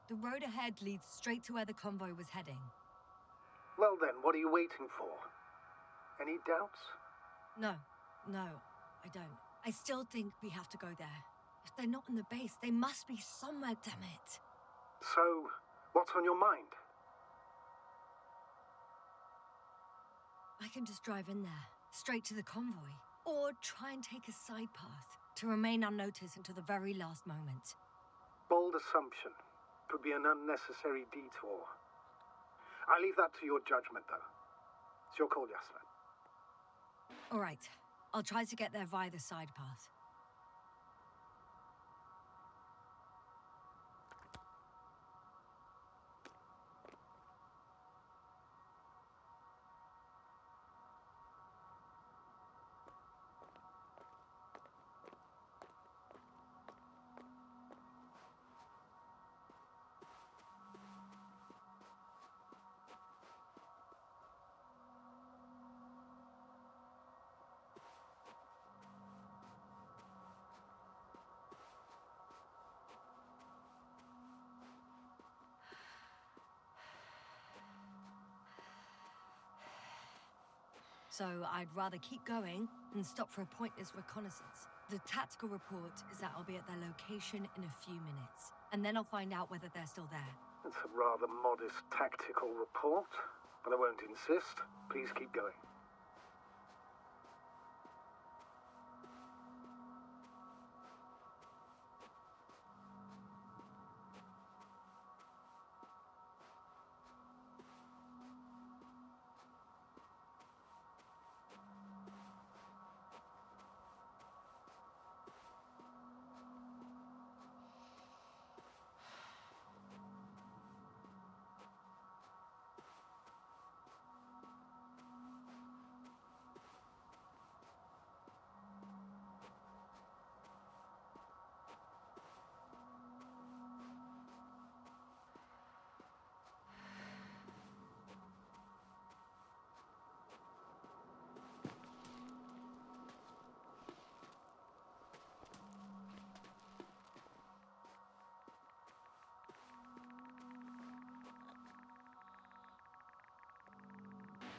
The road ahead leads straight to where the convoy was heading. Well then, what are you waiting for? Any doubts? No, I don't. I still think we have to go there. If they're not in the base, they must be somewhere, damn it. So, what's on your mind? I can just drive in there, straight to the convoy. Or try and take a side path, to remain unnoticed until the very last moment. Bold assumption. Could be an unnecessary detour. I leave that to your judgment, though. It's your call, Yasmin. All right. I'll try to get there via the side path. So I'd rather keep going than stop for a pointless reconnaissance. The tactical report is that I'll be at their location in a few minutes, and then I'll find out whether they're still there. It's a rather modest tactical report, but I won't insist. Please keep going.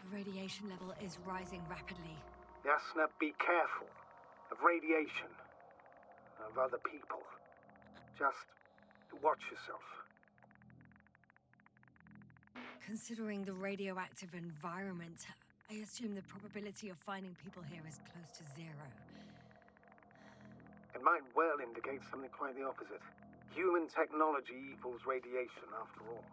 The radiation level is rising rapidly. Yasna, be careful. Of radiation. Of other people. Just watch yourself. Considering the radioactive environment, I assume the probability of finding people here is close to 0. It might well indicate something quite the opposite. Human technology equals radiation, after all.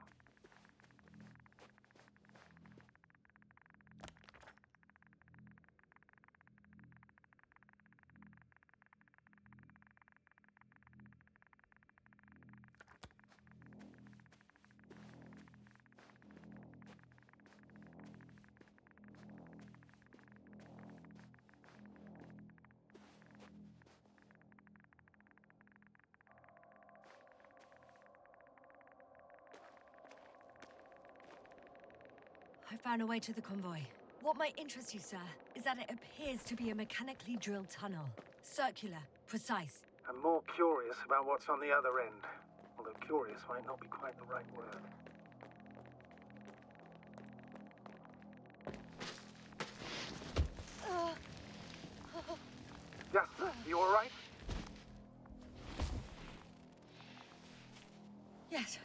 I found a way to the convoy. What might interest you, sir, is that it appears to be a mechanically drilled tunnel. Circular, precise. I'm more curious about what's on the other end. Although curious might not be quite the right word. Yasna, you alright? Yes,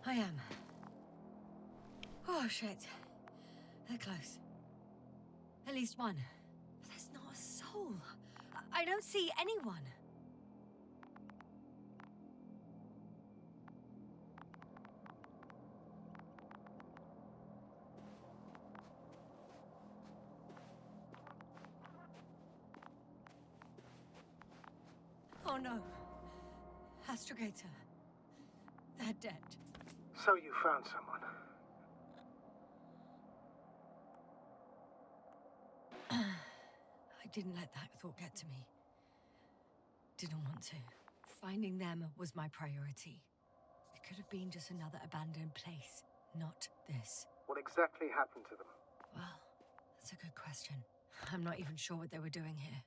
I am. Oh, shit. They're close. At least one. But there's not a soul. I don't see anyone. Oh no. Astrogator. They're dead. So you found someone. I didn't let that thought get to me. Didn't want to. Finding them was my priority. It could have been just another abandoned place, not this. What exactly happened to them? Well, that's a good question. I'm not even sure what they were doing here.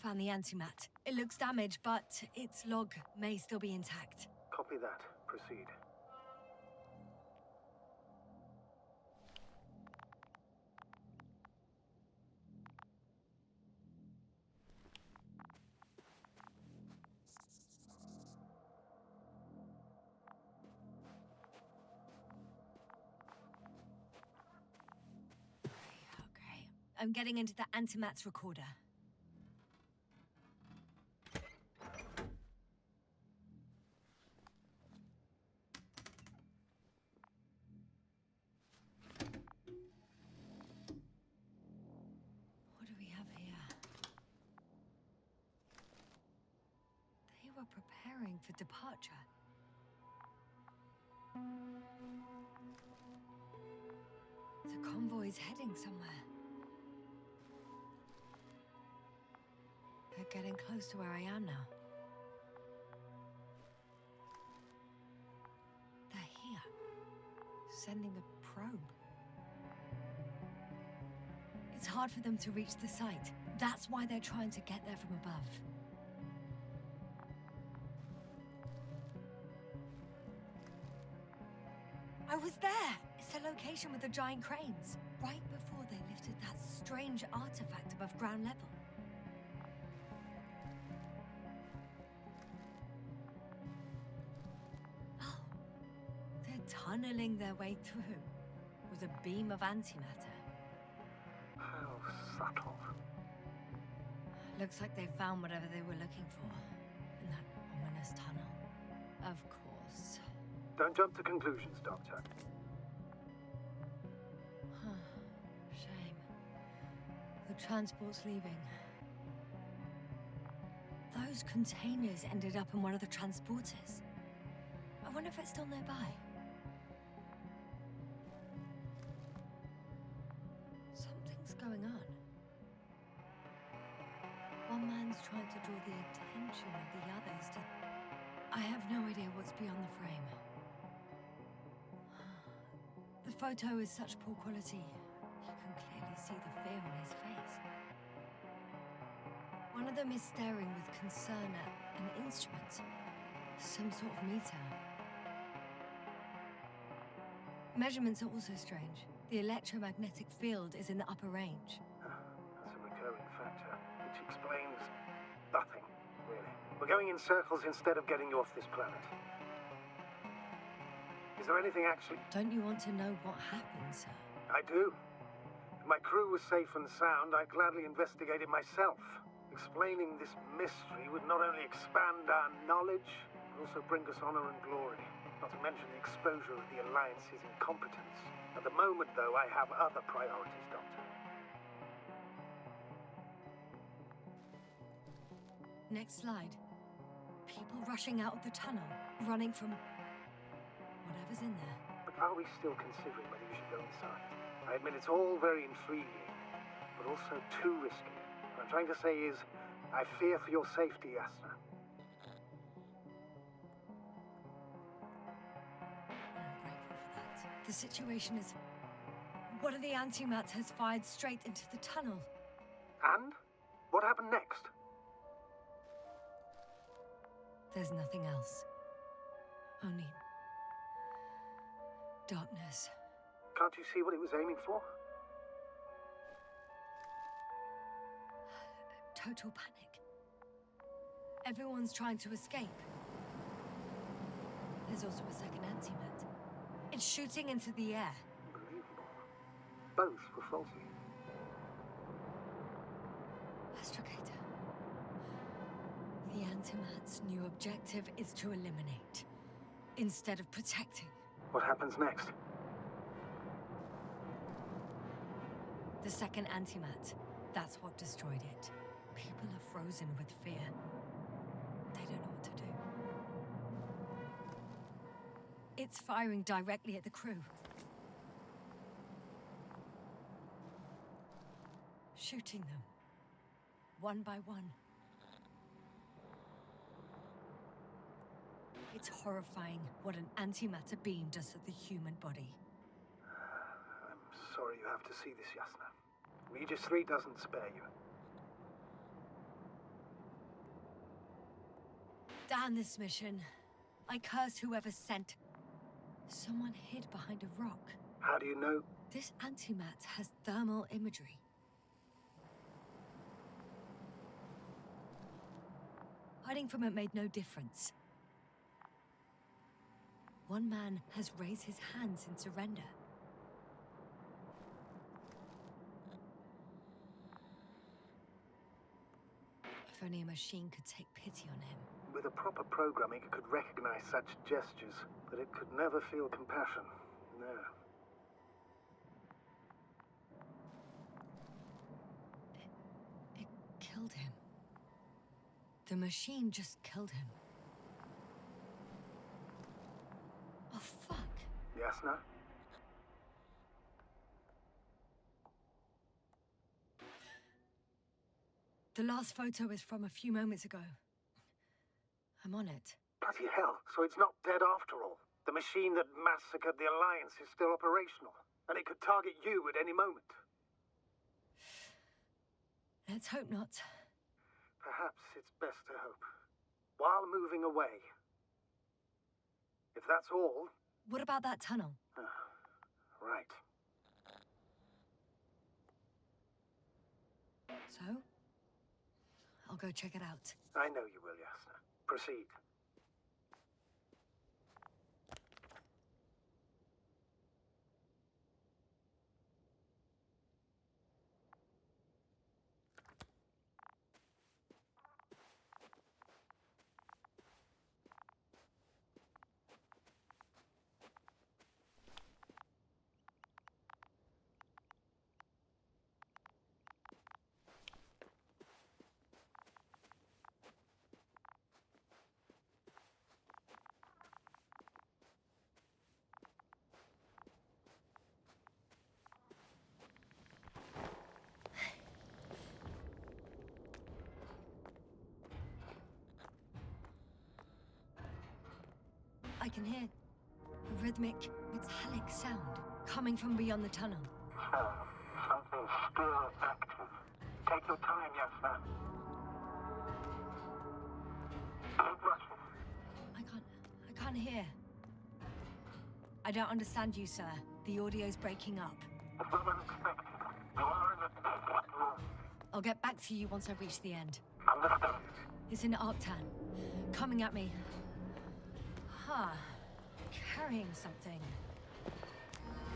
Found the antimat. It looks damaged, but its log may still be intact. Copy that. Proceed. Okay. I'm getting into the antimat's recorder. What do we have here? They were preparing for departure. The convoy's heading somewhere. They're getting close to where I am now. They're here, sending a probe. It's hard for them to reach the site. That's why they're trying to get there from above. I was there! It's the location with the giant cranes, right before they lifted that strange artifact above ground level. Oh, they're tunneling their way through with a beam of antimatter. How subtle. Looks like they found whatever they were looking for in that ominous tunnel. Of course. Don't jump to conclusions, Doctor. Shame. The transport's leaving. Those containers ended up in one of the transporters. I wonder if it's still nearby. Something's going on. One man's trying to draw the attention of the others to... I have no idea what's beyond the frame. The photo is such poor quality. You can clearly see the fear on his face. One of them is staring with concern at an instrument. Some sort of meter. Measurements are also strange. The electromagnetic field is in the upper range. That's a recurring factor, which explains nothing, really. We're going in circles instead of getting you off this planet. Is there anything actually... Don't you want to know what happened, sir? I do. If my crew was safe and sound, I'd gladly investigate it myself. Explaining this mystery would not only expand our knowledge, but also bring us honor and glory. Not to mention the exposure of the Alliance's incompetence. At the moment, though, I have other priorities, Doctor. Next slide. People rushing out of the tunnel, running from... whatever's in there. But are we still considering whether you should go inside? I admit it's all very intriguing, but also too risky. What I'm trying to say is, I fear for your safety, Yasna. I'm grateful for that. The situation is... one of the antimats has fired straight into the tunnel. And? What happened next? There's nothing else. Only... darkness. Can't you see what it was aiming for? Total panic. Everyone's trying to escape. There's also a second antimat. It's shooting into the air. Unbelievable. Both were faulty. Astrogator. The antimat's new objective is to eliminate, instead of protecting. What happens next? The second antimat. That's what destroyed it. People are frozen with fear. They don't know what to do. It's firing directly at the crew. Shooting them. One by one. It's horrifying what an antimatter beam does to the human body. I'm sorry you have to see this, Yasna. Regis III doesn't spare you. Damn this mission. I curse whoever sent. Someone hid behind a rock. How do you know? This antimat has thermal imagery. Hiding from it made no difference. One man has raised his hands in surrender. If only a machine could take pity on him. With a proper programming, it could recognize such gestures, but it could never feel compassion. No. It killed him. The machine just killed him. Oh, fuck. Yasna? The last photo is from a few moments ago. I'm on it. Bloody hell, so it's not dead after all. The machine that massacred the Alliance is still operational, and it could target you at any moment. Let's hope not. Perhaps it's best to hope. While moving away. If that's all... What about that tunnel? Right. So? I'll go check it out. I know you will, Yasna. Proceed. I can hear a rhythmic, metallic sound coming from beyond the tunnel. Something still active. Take your time, Yasna. Don't rush it. I can't hear. I don't understand you, sir. The audio's breaking up. It's not unexpected. You are in a dark room. I'll get back to you once I reach the end. Understood. It's in Arctan. Coming at me. Huh. Carrying something.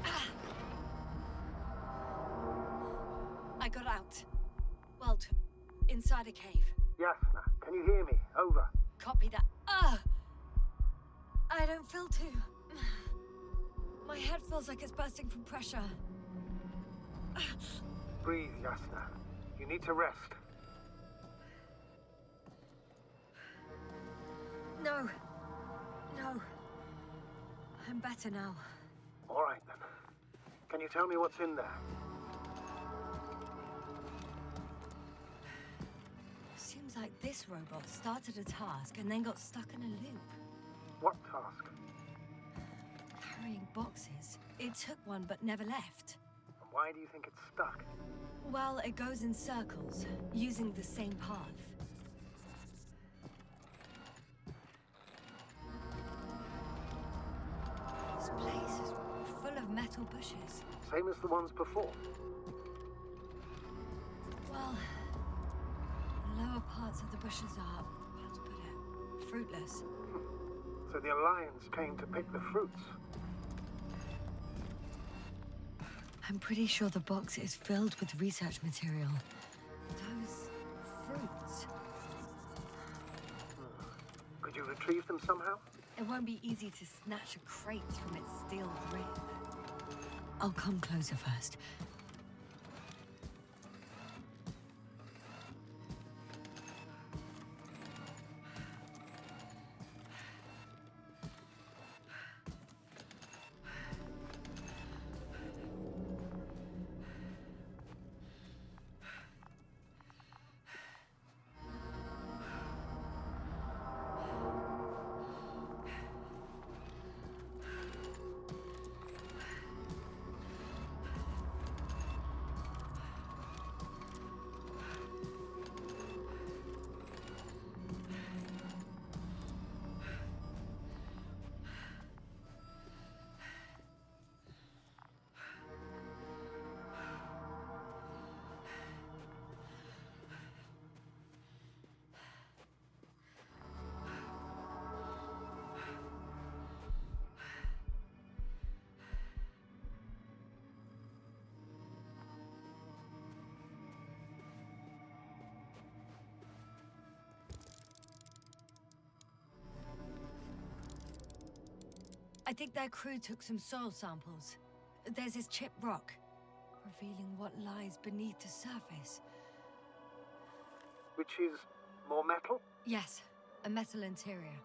Ah! I got out. Well, inside a cave. Yasna, can you hear me? Over. Copy that. Ah! I don't feel too... My head feels like it's bursting from pressure. Breathe, Yasna. You need to rest. No. No. I'm better now. All right, then. Can you tell me what's in there? Seems like this robot started a task and then got stuck in a loop. What task? Carrying boxes. It took one but never left. And why do you think it's stuck? Well, it goes in circles, using the same path. This place is full of metal bushes. Same as the ones before. Well, the lower parts of the bushes are, how to put it, fruitless. So the Alliance came to pick the fruits. I'm pretty sure the box is filled with research material. Those fruits. Could you retrieve them somehow? It won't be easy to snatch a crate from its steel grip. I'll come closer first. think their crew took some soil samples. There's this chipped rock, revealing what lies beneath the surface. Which is more metal? Yes, a metal interior.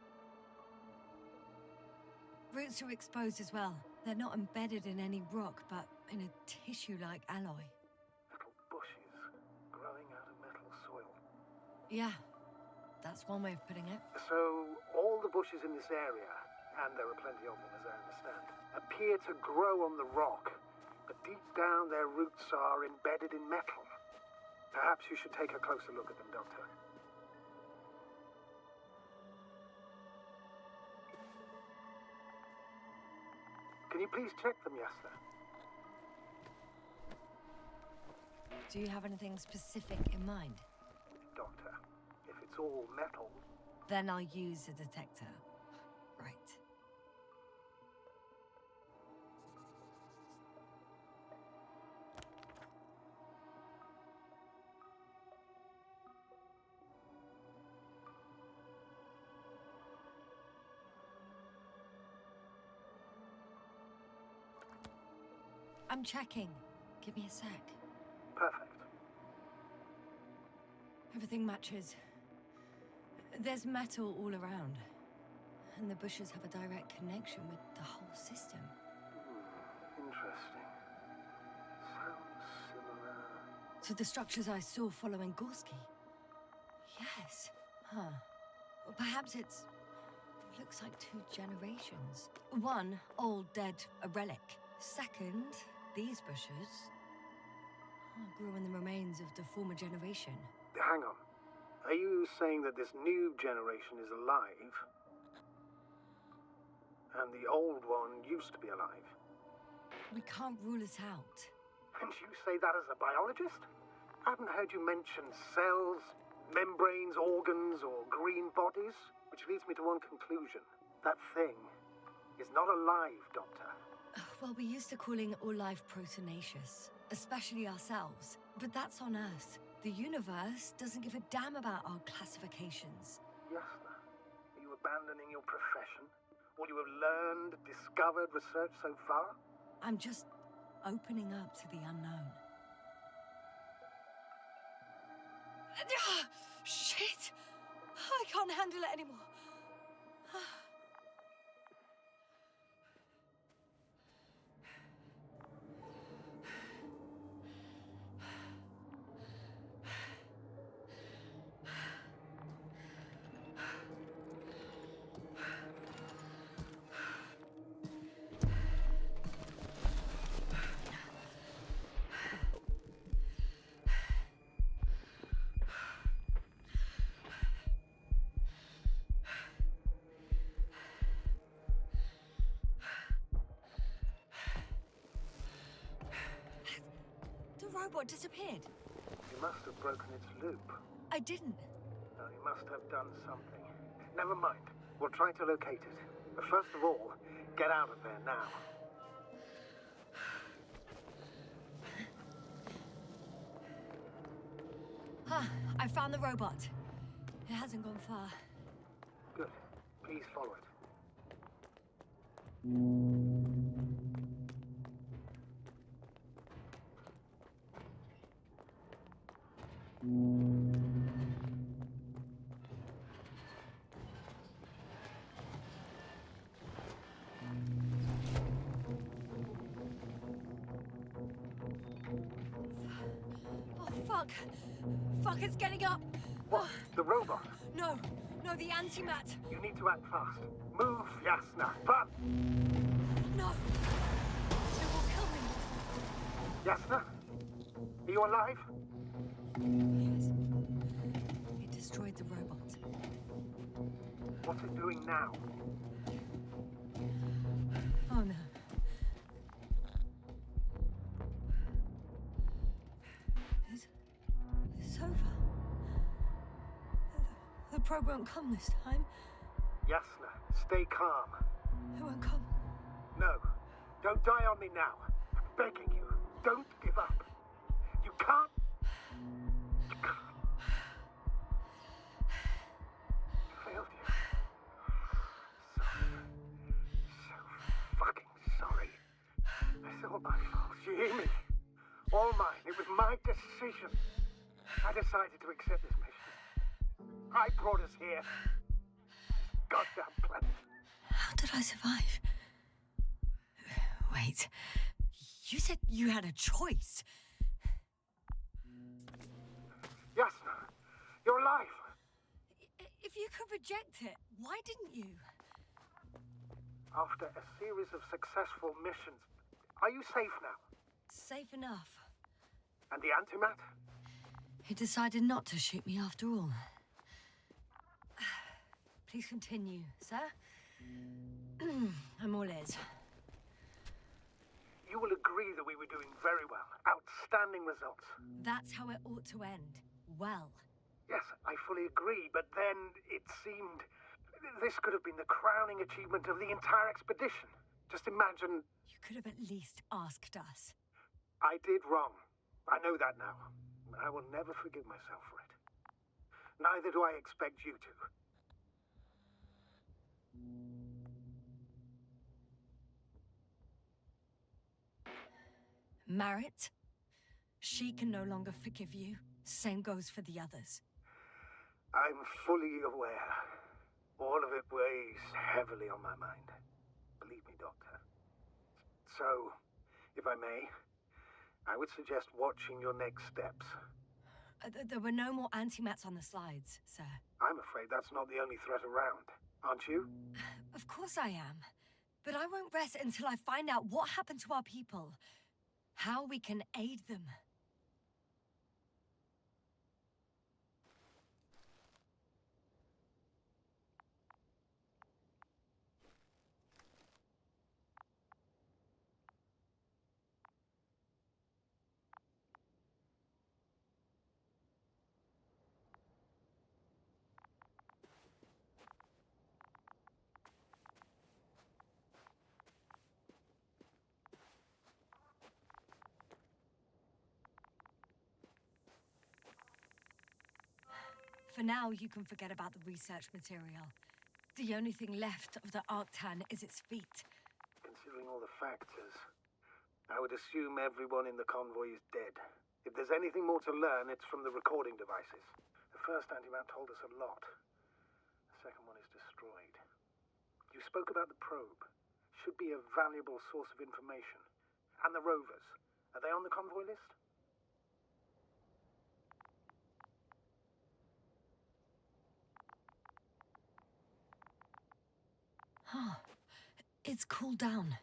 Roots are exposed as well. They're not embedded in any rock, but in a tissue-like alloy. Little bushes growing out of metal soil. Yeah, that's one way of putting it. So, all the bushes in this area, and there are plenty of them as I understand, appear to grow on the rock, but deep down their roots are embedded in metal. Perhaps you should take a closer look at them, Doctor. Can you please check them, Yasna? Do you have anything specific in mind? Doctor, if it's all metal... Then I'll use a detector. Right. I'm checking. Give me a sec. Perfect. Everything matches. There's metal all around. And the bushes have a direct connection with the whole system. Interesting. Sounds similar... To the structures I saw following Gorski. Yes. Huh. Or perhaps it's... looks like 2 generations. One, old, dead, a relic. Second, these bushes grew in the remains of the former generation. Hang on. Are you saying that this new generation is alive? And the old one used to be alive? We can't rule it out. And you say that as a biologist? I haven't heard you mention cells, membranes, organs, or green bodies. Which leads me to one conclusion. That thing is not alive, Doctor. Well, we used to calling all life proteinaceous, especially ourselves. But that's on Earth. The universe doesn't give a damn about our classifications. Yasna, are you abandoning your profession? All you have learned, discovered, researched so far? I'm just opening up to the unknown. Shit! I can't handle it anymore. The robot disappeared. You must have broken its loop. I didn't. No, you must have done something. Never mind. We'll try to locate it. But first of all, get out of there now. I found the robot. It hasn't gone far. Good. Please follow it. Fuck! Fuck, it's getting up! What? The robot? No, the antimat! You need to act fast. Move, Yasna. Run! No! It will kill me! Yasna? Are you alive? Yes. It destroyed the robot. What's it doing now? Oh no. It's over. The probe won't come this time. Yasna, stay calm. It won't come. No, don't die on me now. I'm begging you, don't give up. You can't. You can't. Failed you. So all my fault. You hear me? All mine. It was my decision. I decided to accept this mission. I brought us here. Goddamn planet. How did I survive? Wait. You said you had a choice. Jasna, you're alive. If you could reject it, why didn't you? After a series of successful missions, are you safe now? Safe enough. And the antimat? He decided not to shoot me after all. Please continue, sir. I'm all ears. You will agree that we were doing very well. Outstanding results. That's how it ought to end. Well. Yes, I fully agree, but then it seemed this could have been the crowning achievement of the entire expedition. Just imagine... You could have at least asked us. I did wrong. I know that now. I will never forgive myself for it. Neither do I expect you to. Marit? She can no longer forgive you. Same goes for the others. I'm fully aware. All of it weighs heavily on my mind. Believe me, Doctor. So, if I may, I would suggest watching your next steps. There were no more antimats on the slides, sir. I'm afraid that's not the only threat around, aren't you? Of course I am. But I won't rest until I find out what happened to our people. How we can aid them. For now, you can forget about the research material. The only thing left of the Arctan is its feet. Considering all the factors, I would assume everyone in the convoy is dead. If there's anything more to learn, it's from the recording devices. The first antimat told us a lot. The second one is destroyed. You spoke about the probe. Should be a valuable source of information. And the rovers. Are they on the convoy list? Huh. It's cooled down.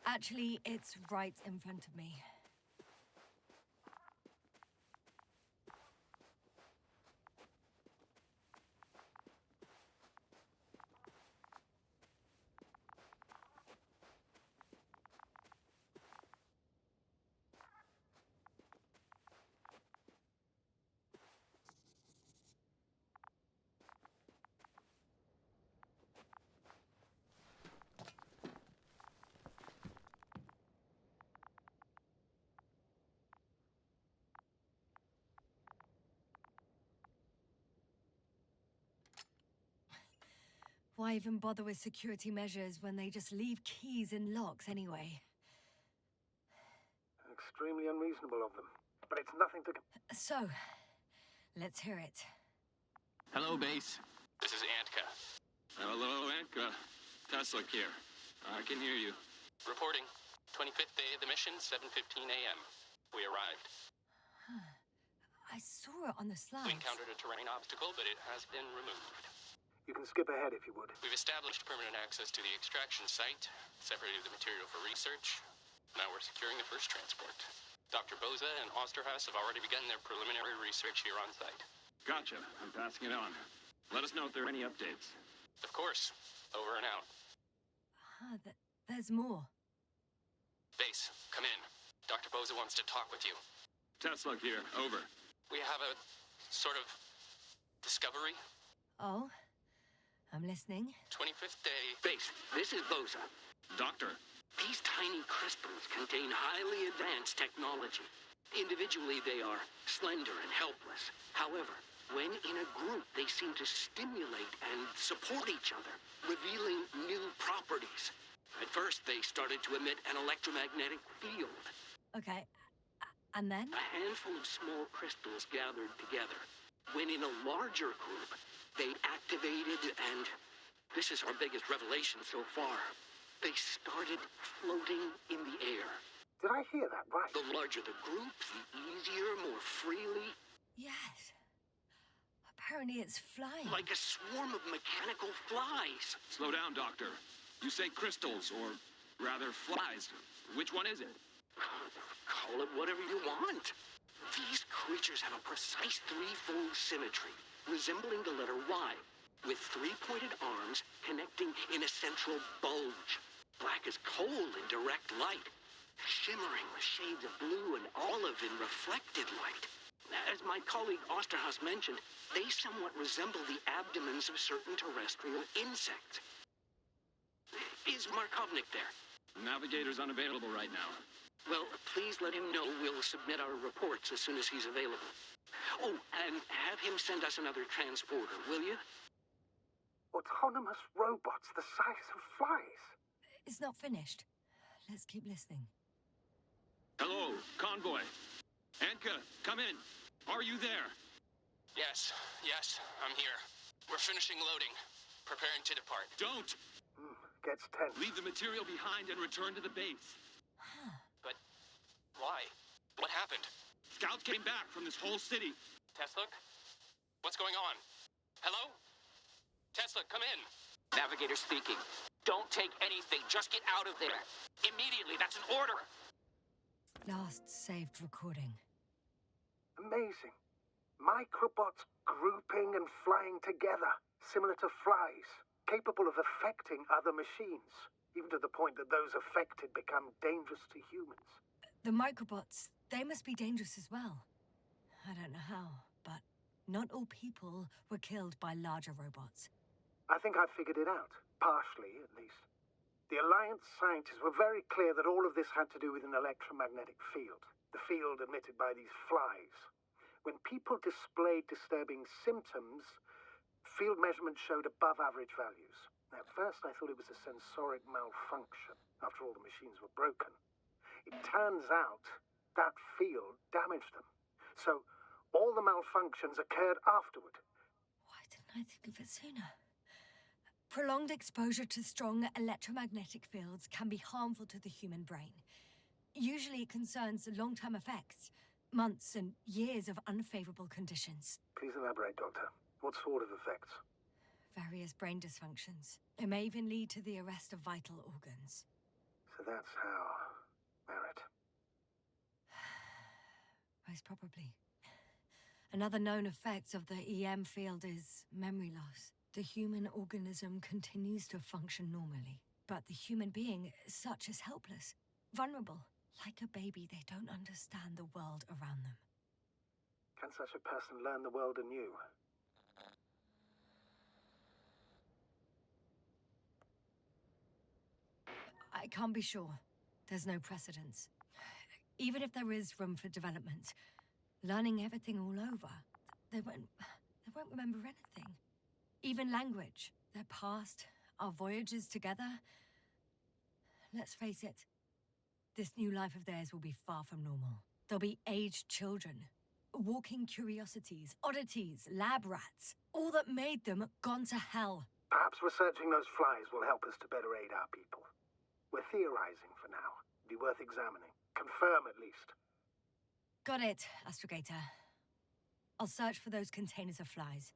Actually, it's right in front of me. Why even bother with security measures when they just leave keys in locks anyway? Extremely unreasonable of them. But it's nothing to... So, let's hear it. Hello, base. This is Antka. Hello, Antka. Tesla here. I can hear you. Reporting. 25th day of the mission, 7:15 a.m. We arrived. I saw it on the slides. We encountered a terrain obstacle, but it has been removed. You can skip ahead if you would. We've established permanent access to the extraction site, separated the material for research. Now we're securing the first transport. Dr. Boza and Osterhaus have already begun their preliminary research here on site. Gotcha. I'm passing it on. Let us know if there are any updates. Of course. Over and out. There's more. Base, come in. Dr. Boza wants to talk with you. Tesla here. Over. We have a sort of discovery. Oh? I'm listening. 25th day. Base, this is Boza. Doctor. These tiny crispins contain highly advanced technology. Individually, they are slender and helpless. However, When in a group, they seem to stimulate and support each other, revealing new properties. At first, they started to emit an electromagnetic field. Okay, and then? A handful of small crystals gathered together. When in a larger group, they activated and... this is our biggest revelation so far. They started floating in the air. Did I hear that right? The larger the group, the easier, more freely. Yes. Apparently it's flying. Like a swarm of mechanical flies. Slow down, Doctor. You say crystals, or rather flies. Which one is it? Call it whatever you want. These creatures have a precise threefold symmetry, resembling the letter Y, with three-pointed arms connecting in a central bulge. Black as coal in direct light, shimmering with shades of blue and olive in reflected light. As my colleague Osterhaus mentioned, they somewhat resemble the abdomens of certain terrestrial insects. Is Markovnik there? Navigator's unavailable right now. Well, please let him know we'll submit our reports as soon as he's available. Oh, and have him send us another transporter, will you? Autonomous robots the size of flies. It's not finished. Let's keep listening. Hello, convoy. Anka, come in. Are you there? Yes, I'm here. We're finishing loading. Preparing to depart. Don't! Gets tense. Leave the material behind and return to the base. But why? What happened? Scouts came back from this whole city. Tesla? What's going on? Hello? Tesla, come in. Navigator speaking. Don't take anything. Just get out of there. Immediately. That's an order. Last saved recording. Amazing. Microbots grouping and flying together, similar to flies, capable of affecting other machines, even to the point that those affected become dangerous to humans. The microbots, they must be dangerous as well. I don't know how, but not all people were killed by larger robots. I think I figured it out, partially at least. The Alliance scientists were very clear that all of this had to do with an electromagnetic field, the field emitted by these flies. When people displayed disturbing symptoms, field measurements showed above average values. At first, I thought it was a sensoric malfunction. After all, the machines were broken. It turns out that field damaged them. So all the malfunctions occurred afterward. Why didn't I think of it sooner? Prolonged exposure to strong electromagnetic fields can be harmful to the human brain. Usually it concerns long-term effects, months and years of unfavorable conditions. Please elaborate, Doctor. What sort of effects? Various brain dysfunctions. It may even lead to the arrest of vital organs. So that's how... Merit. Most probably. Another known effect of the EM field is memory loss. The human organism continues to function normally, but the human being as such is helpless, vulnerable. Like a baby, they don't understand the world around them. Can such a person learn the world anew? I can't be sure. There's no precedence. Even if there is room for development, learning everything all over, they won't remember anything. Even language, their past, our voyages together. Let's face it, this new life of theirs will be far from normal. They'll be aged children, walking curiosities, oddities, lab rats, all that made them gone to hell. Perhaps researching those flies will help us to better aid our people. We're theorizing for now. Be worth examining. Confirm at least. Got it, Astrogator. I'll search for those containers of flies.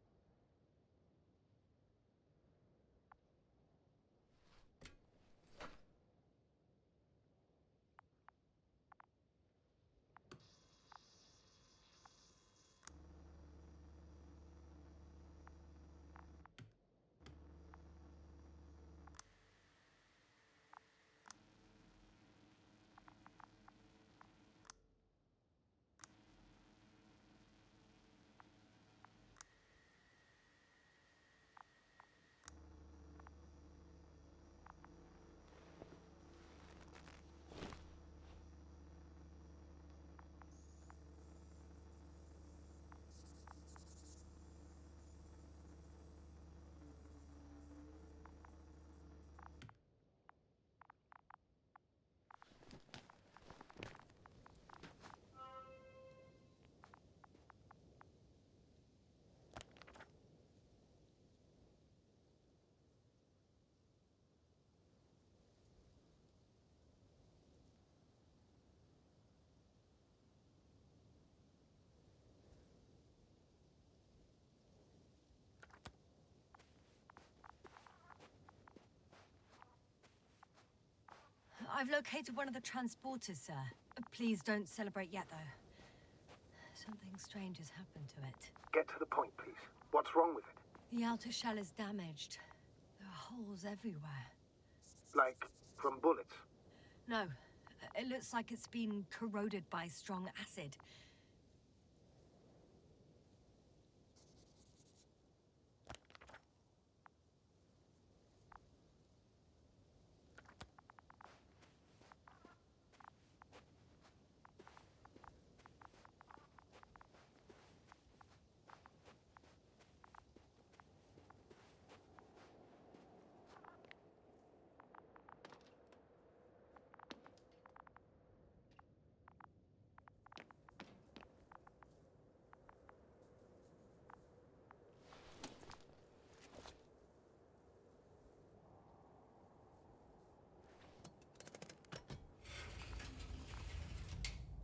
I've located one of the transporters, sir. Please don't celebrate yet, though. Something strange has happened to it. Get to the point, please. What's wrong with it? The outer shell is damaged. There are holes everywhere. Like from bullets? No, it looks like it's been corroded by strong acid.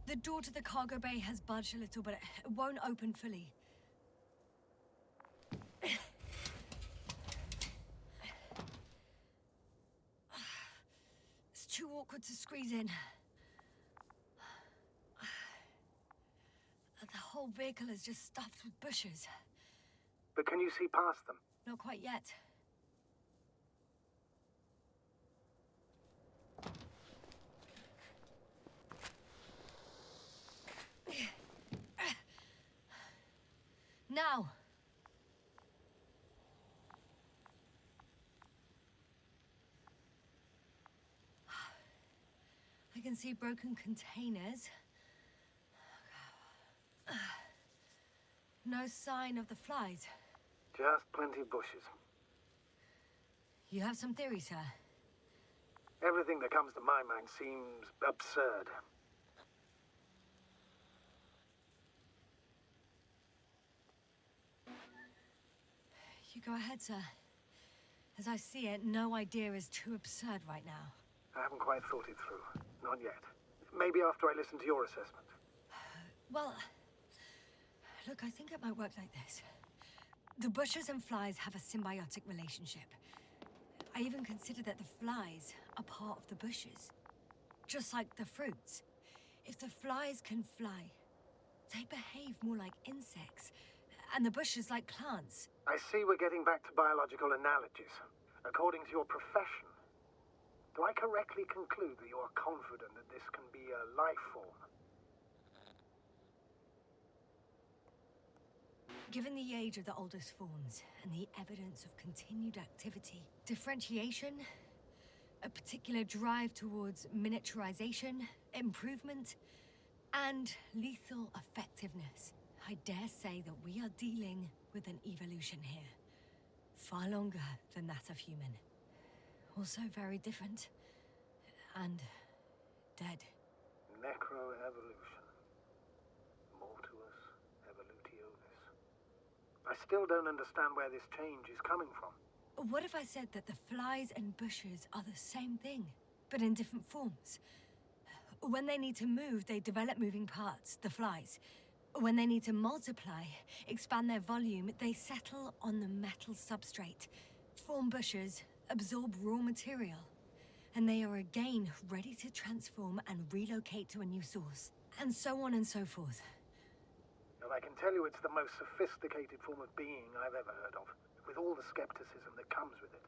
The door to the cargo bay has budged a little, but it won't open fully. It's too awkward to squeeze in. The whole vehicle is just stuffed with bushes. But can you see past them? Not quite yet. Now! I can see broken containers. No sign of the flies. Just plenty of bushes. You have some theory, sir? Everything that comes to my mind seems absurd. You go ahead, sir. As I see it, no idea is too absurd right now. I haven't quite thought it through. Not yet. Maybe after I listen to your assessment. Well, look, I think it might work like this. The bushes and flies have a symbiotic relationship. I even consider that the flies are part of the bushes. Just like the fruits. If the flies can fly, they behave more like insects, and the bushes like plants. I see we're getting back to biological analogies. According to your profession, do I correctly conclude that you are confident that this can be a life form? Given the age of the oldest forms and the evidence of continued activity, differentiation, a particular drive towards miniaturization, improvement, and lethal effectiveness, I dare say that we are dealing with an evolution here. Far longer than that of human. Also very different. And dead. Necroevolution. Mortuus evolutionis. I still don't understand where this change is coming from. What if I said that the flies and bushes are the same thing, but in different forms? When they need to move, they develop moving parts, the flies. When they need to multiply, expand their volume, they settle on the metal substrate, form bushes, absorb raw material, and they are again ready to transform and relocate to a new source, and so on and so forth. And I can tell you it's the most sophisticated form of being I've ever heard of, with all the skepticism that comes with it.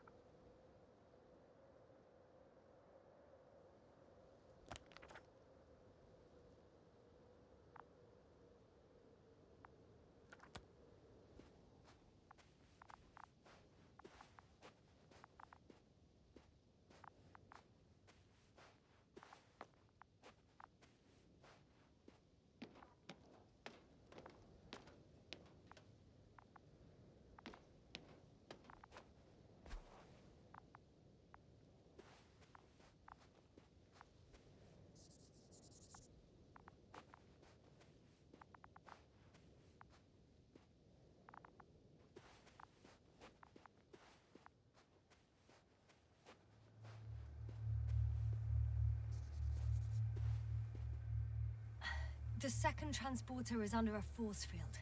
The second transporter is under a force field.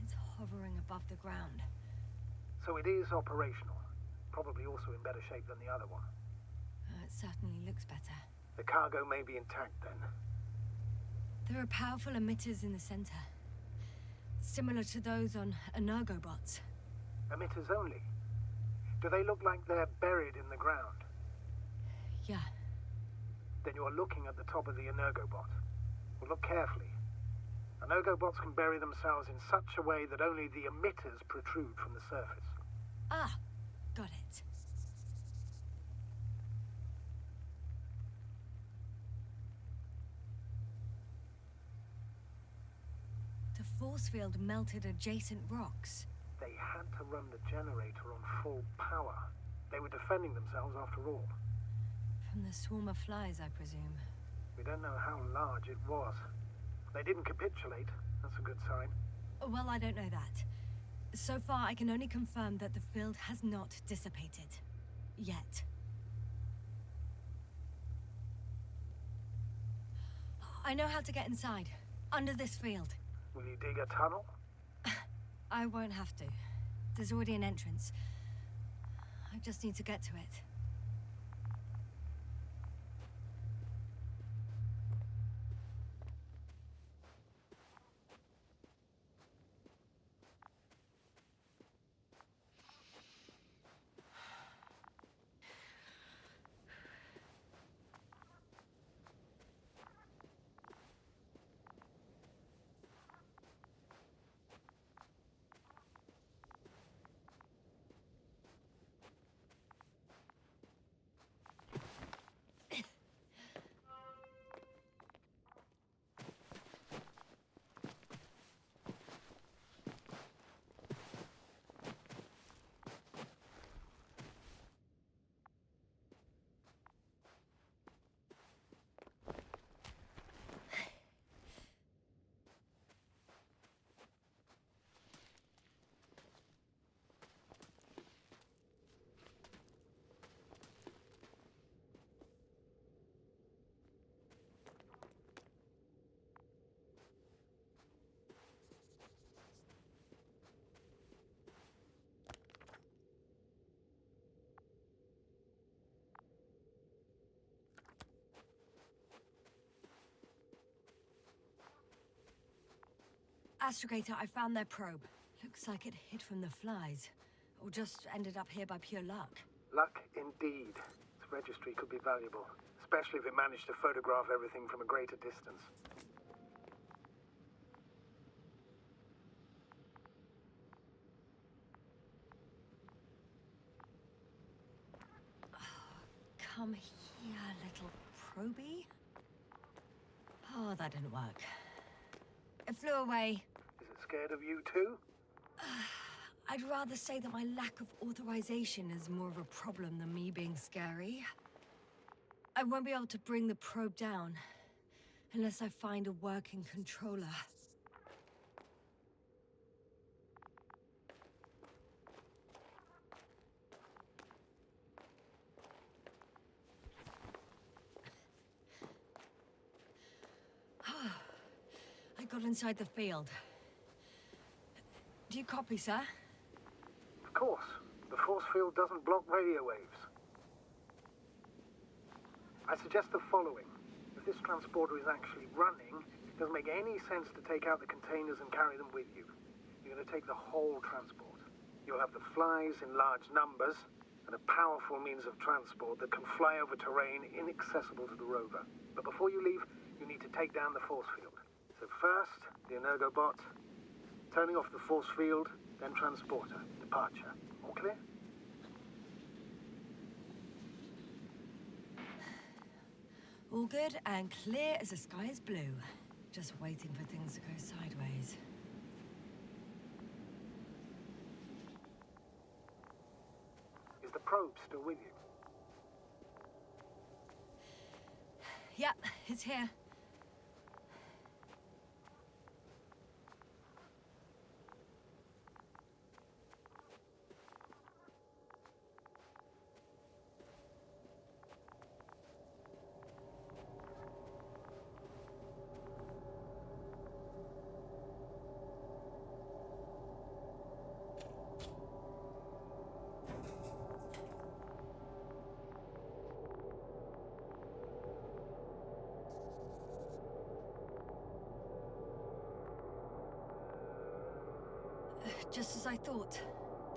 It's hovering above the ground. So it is operational. Probably also in better shape than the other one. it certainly looks better. The cargo may be intact then. There are powerful emitters in the center, similar to those on energobots. Emitters only? Do they look like they're buried in the ground? Yeah. Then you are looking at the top of the energobot. Well, look carefully. Energobots can bury themselves in such a way that only the emitters protrude from the surface. Ah, got it. The force field melted adjacent rocks. They had to run the generator on full power. They were defending themselves after all. From the swarm of flies, I presume. We don't know how large it was. They didn't capitulate. That's a good sign. Well, I don't know that. So far, I can only confirm that the field has not dissipated. Yet. I know how to get inside. Under this field. Will you dig a tunnel? I won't have to. There's already an entrance. I just need to get to it. Astrogator, I found their probe. Looks like it hid from the flies. Or just ended up here by pure luck. Luck indeed. Its registry could be valuable, especially if it managed to photograph everything from a greater distance. Come here, little probie. Oh, that didn't work. It flew away. Is it scared of you too? I'd rather say that my lack of authorization is more of a problem than me being scary. I won't be able to bring the probe down unless I find a working controller. I got inside the field. Do you copy, sir? Of course. The force field doesn't block radio waves. I suggest the following. If this transporter is actually running, it doesn't make any sense to take out the containers and carry them with you. You're going to take the whole transport. You'll have the flies in large numbers, and a powerful means of transport that can fly over terrain inaccessible to the rover. But before you leave, you need to take down the force field. So first, the energobot, turning off the force field, then transporter, departure. All clear? All good and clear as the sky is blue. Just waiting for things to go sideways. Is the probe still with you? Yep, it's here. just as I thought.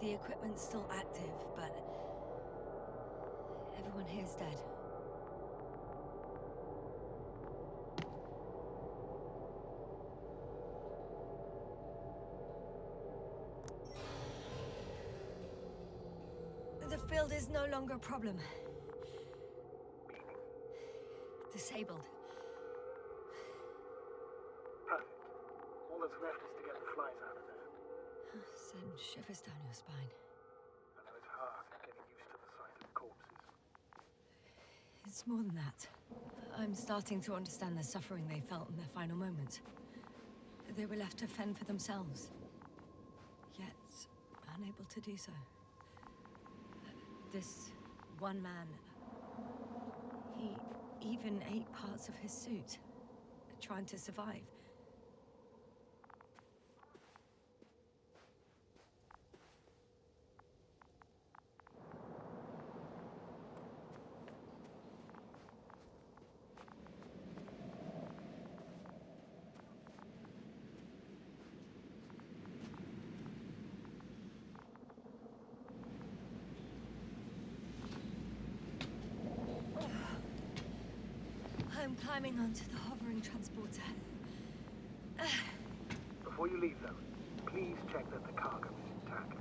The equipment's still active, but everyone here's dead. The field is no longer a problem. Disabled. Perfect. All that's left is to get the flies out of there. Send shivers down your spine. I know it's hard getting used to the sight of corpses. It's more than that. I'm starting to understand the suffering they felt in their final moments. They were left to fend for themselves, yet unable to do so. This one man, he even ate parts of his suit, trying to survive. I'm climbing onto the hovering transporter. Before you leave, though, please check that the cargo is intact.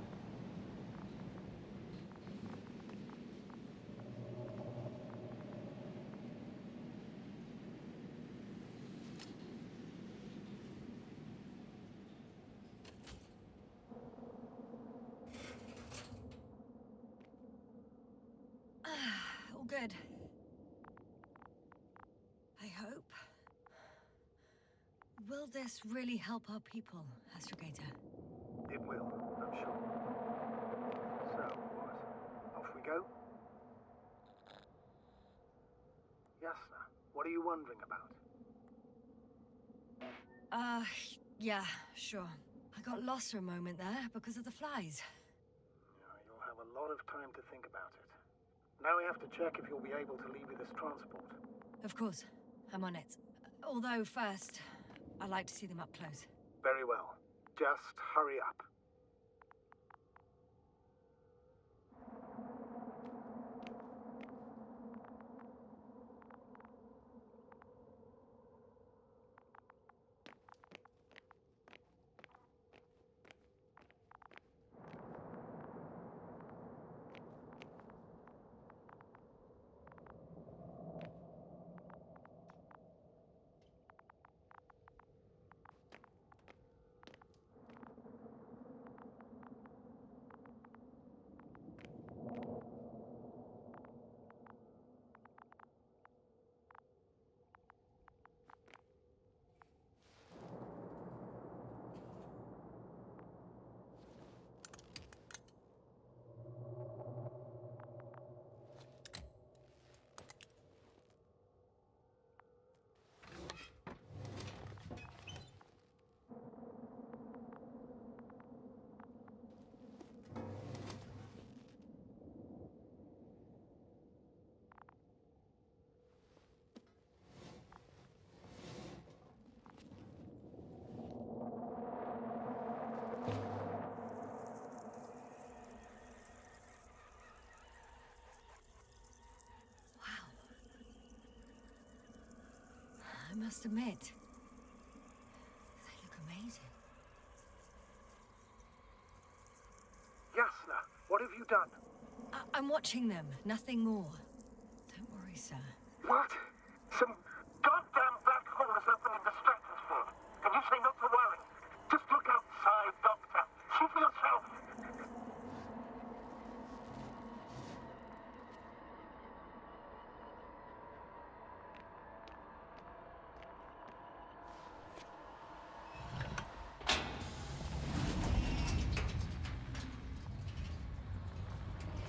All good. I hope. Will this really help our people, Astrogator? It will, I'm sure. So, what? Off we go? Yasna, what are you wondering about? Yeah, sure. I got lost for a moment there because of the flies. You'll have a lot of time to think about it. Now we have to check if you'll be able to leave with this transport. Of course, I'm on it. Although first, I'd like to see them up close. Very well. Just hurry up. I must admit, they look amazing. Yasna, what have you done? I'm watching them, nothing more. Don't worry, sir. What? Some goddamn black hole has opened in the stratosphere. And you say not to worry. Just look outside, Doctor. See for yourself.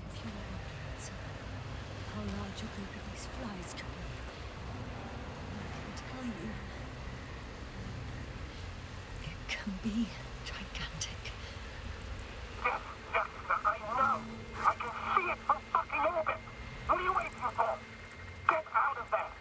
If you were sir, how large a group of these flies could be, I can tell you, it can be gigantic. Yes, Yasna, I know. I can see it from fucking orbit. What are you waiting for? Get out of there.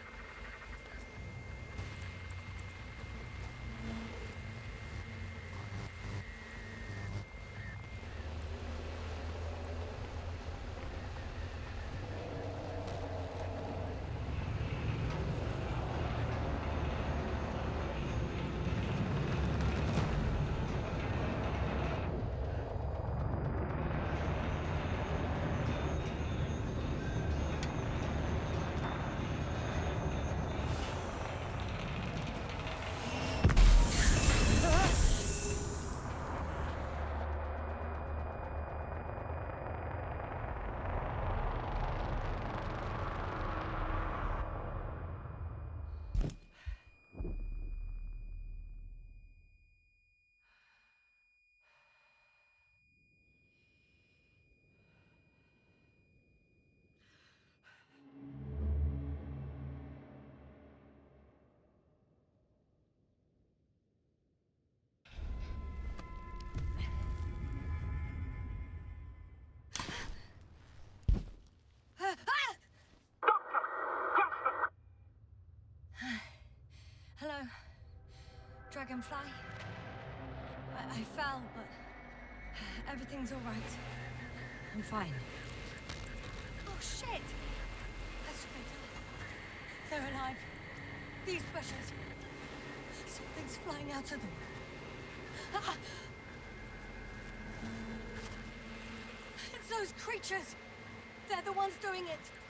dragonfly. I fell, but everything's all right. I'm fine. Oh, shit! That's better. They're alive. These bushes. Something's flying out of them. Ah! It's those creatures! They're the ones doing it!